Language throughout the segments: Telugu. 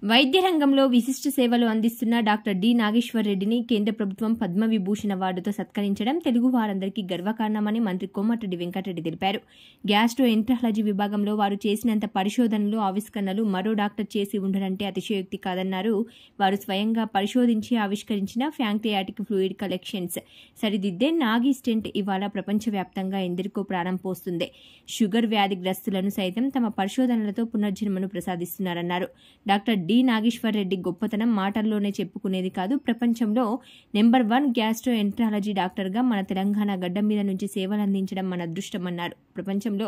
వైద్య రంగంలో విశిష్ట సేవలు అందిస్తున్న డాక్టర్ డి నాగేశ్వర్ రెడ్డిని కేంద్ర ప్రభుత్వం పద్మవిభూషణ్ అవార్డుతో సత్కరించడం తెలుగు వారందరికీ గర్వకారణమని మంత్రి కోమటిరెడ్డి వెంకటరెడ్డి తెలిపారు. గ్యాస్ట్రోఎంట్రాలజీ విభాగంలో వారు చేసినంత పరిశోధనలు, ఆవిష్కరణలు మరో డాక్టర్ చేసి ఉండడంటే అతిశయోక్తి కాదన్నారు. వారు స్వయంగా పరిశోధించి ఆవిష్కరించిన ప్యాంక్రియాటిక్ ఫ్లూయిడ్ కలెక్షన్స్ సరిదిద్దే నాగి స్టెంట్ ఇవాళ ప్రపంచవ్యాప్తంగా ఎందరికో ప్రాణం పోస్తుంది. షుగర్ వ్యాధిగ్రస్తులను సైతం తమ పరిశోధనలతో పునర్జన్మను ప్రసాదిస్తున్నారన్నారు. డాక్టర్ డి నాగేశ్వర్ రెడ్డి గొప్పతనం మాటల్లోనే చెప్పుకునేది కాదు. ప్రపంచంలో నెంబర్ 1 గ్యాస్ట్రోఎంట్రాలజీ డాక్టర్గా మన తెలంగాణ గడ్డ మీద నుంచి సేవలందించడం మన అదృష్టమన్నారు. ప్రపంచంలో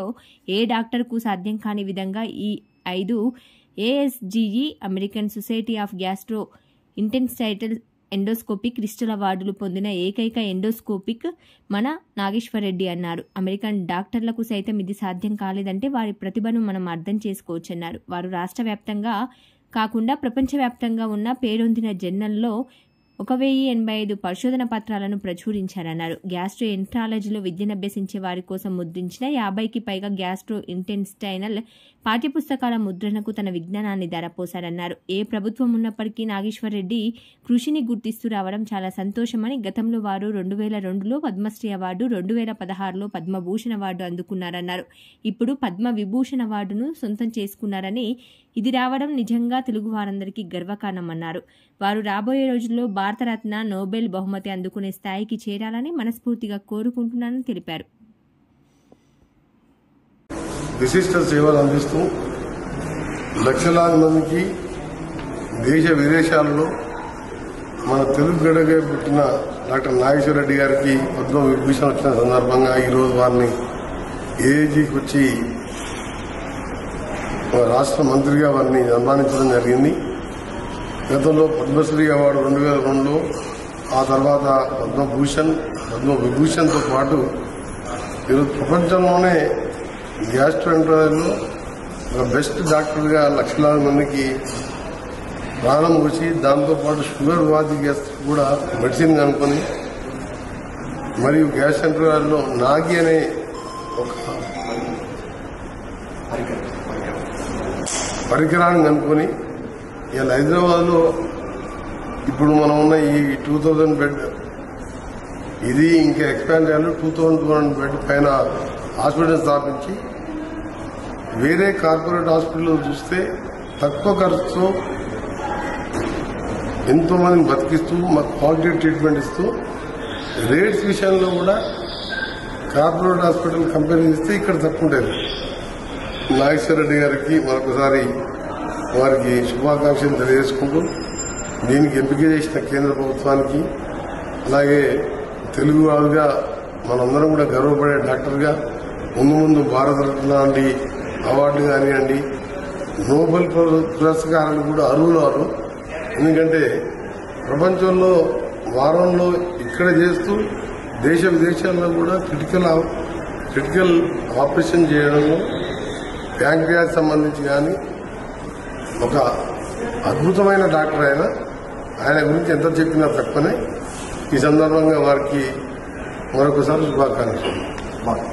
ఏ డాక్టర్కు సాధ్యం కాని విధంగా ఈ 5 ASGE American society of gastrointestinal endoscopic crystal అవార్డులు పొందిన ఏకైక ఎండోస్కోపిక్ మన నాగేశ్వర్ రెడ్డి అన్నారు. అమెరికన్ డాక్టర్లకు సైతం ఇది సాధ్యం కాలేదంటే వారి ప్రతిభను మనం అర్థం చేసుకోవచ్చన్నారు. వారు రాష్ట్ర వ్యాప్తంగా కాకుండా ప్రపంచవ్యాప్తంగా ఉన్న పేరొందిన జర్నల్లో 1085 పరిశోధన పత్రాలను ప్రచురించారన్నారు. గ్యాస్ట్రోఎంట్రాలజీలో విద్యనభ్యసించే వారి కోసం ముద్రించిన 50కి పైగా గ్యాస్ట్రో ఇంటెన్స్టైనల్ పాఠ్యపుస్తకాల ముద్రణకు తన విజ్ఞానాన్ని ధారపోశారన్నారు. ఏ ప్రభుత్వం ఉన్నప్పటికీ నాగేశ్వర్ రెడ్డి కృషిని గుర్తిస్తూ రావడం చాలా సంతోషమని, గతంలో వారు 2002లో పద్మశ్రీ అవార్డు, 2016లో పద్మభూషణ్ అవార్డు అందుకున్నారన్నారు. ఇప్పుడు పద్మవిభూషణ్ అవార్డును సొంతం చేసుకున్నారని, ఇది రావడం నిజంగా తెలుగు వారందరికీ గర్వకారణమన్నారు. వారు రాబోయే రోజుల్లో భారతరత్న, నోబెల్ బహుమతి అందుకునే స్థాయికి చేరాలని మనస్ఫూర్తిగా కోరుకుంటున్నానని తెలిపారు. విశిష్ట సేవలు అందిస్తూ లక్షలాది మందికి దేశ విదేశాలలో మన తెలుగు గడ్డగా పుట్టిన డాక్టర్ నాగేశ్వర్ రెడ్డి గారికి పద్మ విభూషణ్ వచ్చిన సందర్భంగా ఈరోజు వారిని ఏఏజీకి వచ్చి రాష్ట్ర మంత్రిగా వారిని సన్మానించడం జరిగింది. గతంలో పద్మశ్రీ అవార్డు 2002లో, ఆ తర్వాత పద్మవిభూషణ్తో పాటు ఈరోజు ప్రపంచంలోనే గ్యాస్ట్రోఎంట్రాలజీలో ఒక బెస్ట్ డాక్టర్గా లక్షలాది మందికి ప్రాణం వచ్చి, దాంతోపాటు షుగర్ వ్యాధిగ్రస్తులకు కూడా మెడిసిన్ కనుక్కొని, మరియు గ్యాస్ట్రోఎంట్రాలజీలో నాగి అనే ఒక పరికరాన్ని కనుక్కొని ఇలా హైదరాబాద్లో ఇప్పుడు మనం ఉన్న ఈ 2000 బెడ్ ఇది ఇంకా ఎక్స్పాండ్ చేయాలి. 2200 బెడ్ పైన హాస్పిటల్ స్థాపించి వేరే కార్పొరేట్ హాస్పిటల్ చూస్తే తక్కువ ఖర్చుతో ఎంతో మందిని బతికిస్తూ మాకు క్వాలిటీ ట్రీట్మెంట్ ఇస్తూ, రేట్స్ విషయంలో కూడా కార్పొరేట్ హాస్పిటల్ కంపేర్ చేస్తే ఇక్కడ తక్కువ ఉంటుంది. నాగేశ్వర్ రెడ్డి గారికి మరొకసారి వారికి శుభాకాంక్షలు తెలియజేసుకుంటూ, దీనికి ఎంపిక చేసిన కేంద్ర ప్రభుత్వానికి, అలాగే తెలుగు వారుగా మనందరం కూడా గర్వపడే డాక్టర్గా ముందు భారతరత్న లాంటి అవార్డు కానివ్వండి, నోబెల్ పురస్కారాలు కూడా అర్హులు. ఎందుకంటే ప్రపంచంలో వారంలో ఇక్కడ చేస్తూ దేశ విదేశాల్లో కూడా క్రిటికల్ ఆపరేషన్ చేయడంలో ప్యాంక్రియాస్ సంబంధించి కానీ ఒక అద్భుతమైన డాక్టర్ ఆయన గురించి ఎంత చెప్పినా తక్కువనే. ఈ సందర్భంగా వారికి మరొకసారి శుభాకాంక్షలు.